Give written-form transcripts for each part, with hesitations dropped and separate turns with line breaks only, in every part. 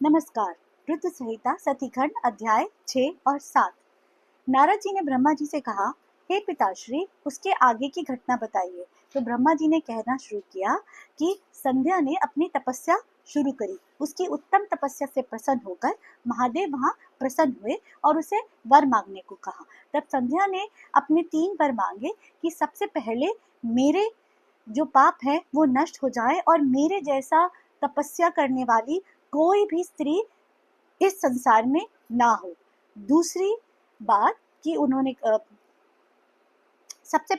नमस्कार। रुद्र संहिता सतीखंड अध्याय 6 और 7। नारद जी ने ब्रह्मा जी से कहा, हे पिताश्री, उसके आगे की घटना बताइए। तो ब्रह्मा जी ने कहना शुरू किया कि संध्या ने अपनी तपस्या शुरू करी। उसकी उत्तम तपस्या से प्रसन्न होकर महादेव वहां प्रसन्न हुए और उसे वर मांगने को कहा। तब संध्या ने अपने 3 वर मांगे कि सबसे पहले मेरे जो पाप है वो नष्ट हो जाए और मेरे जैसा तपस्या करने वाली कोई भी स्त्री इस संसार में ना हो। दूसरी बात कि उन्होंने सबसे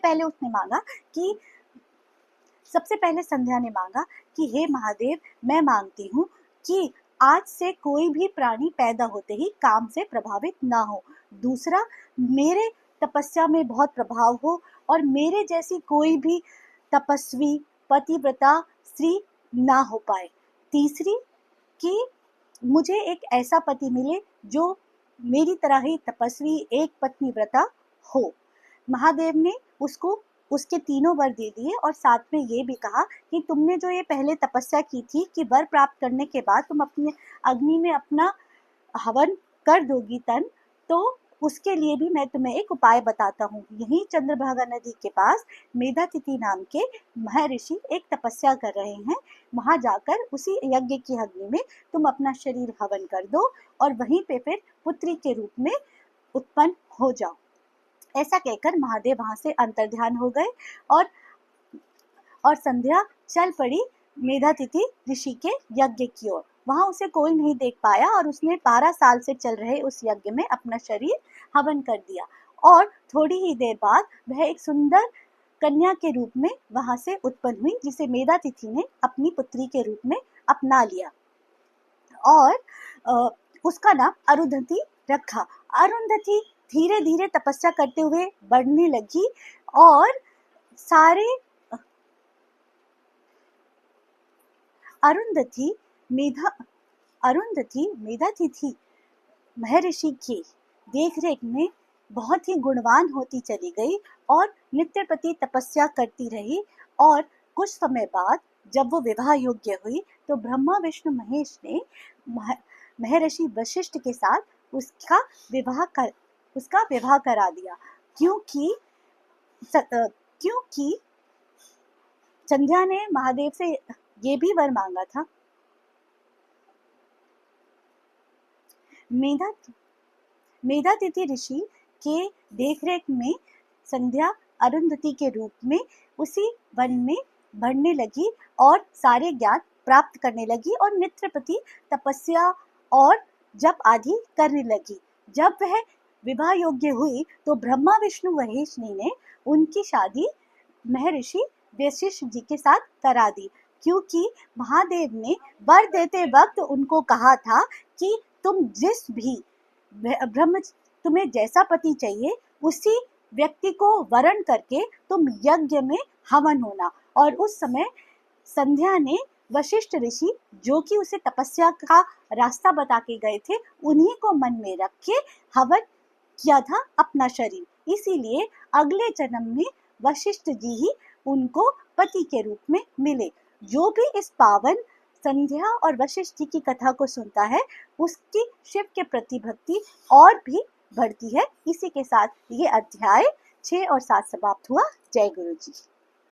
पहले संध्या ने मांगा कि हे महादेव, मैं मांगती हूँ कि आज से कोई भी प्राणी पैदा होते ही काम से प्रभावित ना हो। दूसरा, मेरे तपस्या में बहुत प्रभाव हो और मेरे जैसी कोई भी तपस्वी पतिव्रता स्त्री ना हो पाए। तीसरी, कि मुझे एक ऐसा पति मिले जो मेरी तरह ही तपस्वी एक पत्नी व्रता हो। महादेव ने उसको उसके 3 वर दे दिए और साथ में ये भी कहा कि तुमने जो ये पहले तपस्या की थी कि वर प्राप्त करने के बाद तुम अपने अग्नि में अपना हवन कर दोगी तन, तो उसके लिए भी मैं तुम्हें एक उपाय बताता हूँ। यहीं चंद्रभागा नदी के पास मेधातिथि नाम के महर्षि एक तपस्या कर रहे हैं। वहां जाकर उसी यज्ञ की अग्नि में तुम अपना शरीर हवन कर दो और वहीं पे फिर पुत्री के रूप में उत्पन्न हो जाओ। ऐसा कहकर महादेव वहां से अंतर्ध्यान हो गए और संध्या चल पड़ी मेधातिथि ऋषि के यज्ञ की ओर। वहां उसे कोई नहीं देख पाया और उसने 12 साल से चल रहे उस यज्ञ में अपना शरीर हवन कर दिया और थोड़ी ही देर बाद वह एक सुंदर कन्या के रूप में वहां से उत्पन्न हुई, जिसे मेधातिथि ने अपनी पुत्री के रूप में अपना लिया और उसका नाम अरुंधति रखा। अरुंधति धीरे धीरे तपस्या करते हुए बढ़ने लगी और अरुंधति मेधातिथि महर्षि की देखरेख में बहुत ही गुणवान होती चली गई और नित्य प्रति तपस्या करती रही। और कुछ समय बाद जब वो विवाह योग्य हुई तो ब्रह्मा विष्णु महेश ने महर्षि वशिष्ठ के साथ उसका विवाह करा दिया, क्योंकि संध्या ने महादेव से ये भी वर मांगा था। मेधातिथि ऋषि के देखरेख में संध्या अरुंधति के रूप में उसी वन में बढ़ने लगी और सारे ज्ञान प्राप्त करने लगी और नित्य प्रति तपस्या और जप आदि करने लगी। जब वह विवाह योग्य हुई तो ब्रह्मा विष्णु महेश ने उनकी शादी महर्षि वशिष्ठ जी के साथ करा दी, क्योंकि महादेव ने वर देते वक्त उनको कहा था कि तुम जिस भी तुम्हें जैसा पति चाहिए उसी व्यक्ति को वरण करके तुम यज्ञ में हवन होना। और उस समय संध्या ने वशिष्ठ ऋषि, जो कि उसे तपस्या का रास्ता बता के गए थे, उन्हीं को मन में रख के हवन किया था अपना शरीर। इसीलिए अगले जन्म में वशिष्ठ जी ही उनको पति के रूप में मिले। जो भी इस पावन संध्या और वशिष्ठ जी की कथा को सुनता है उसकी शिव के प्रति भक्ति और भी बढ़ती है। इसी के साथ ये अध्याय 6 और 7 समाप्त हुआ। जय गुरु जी।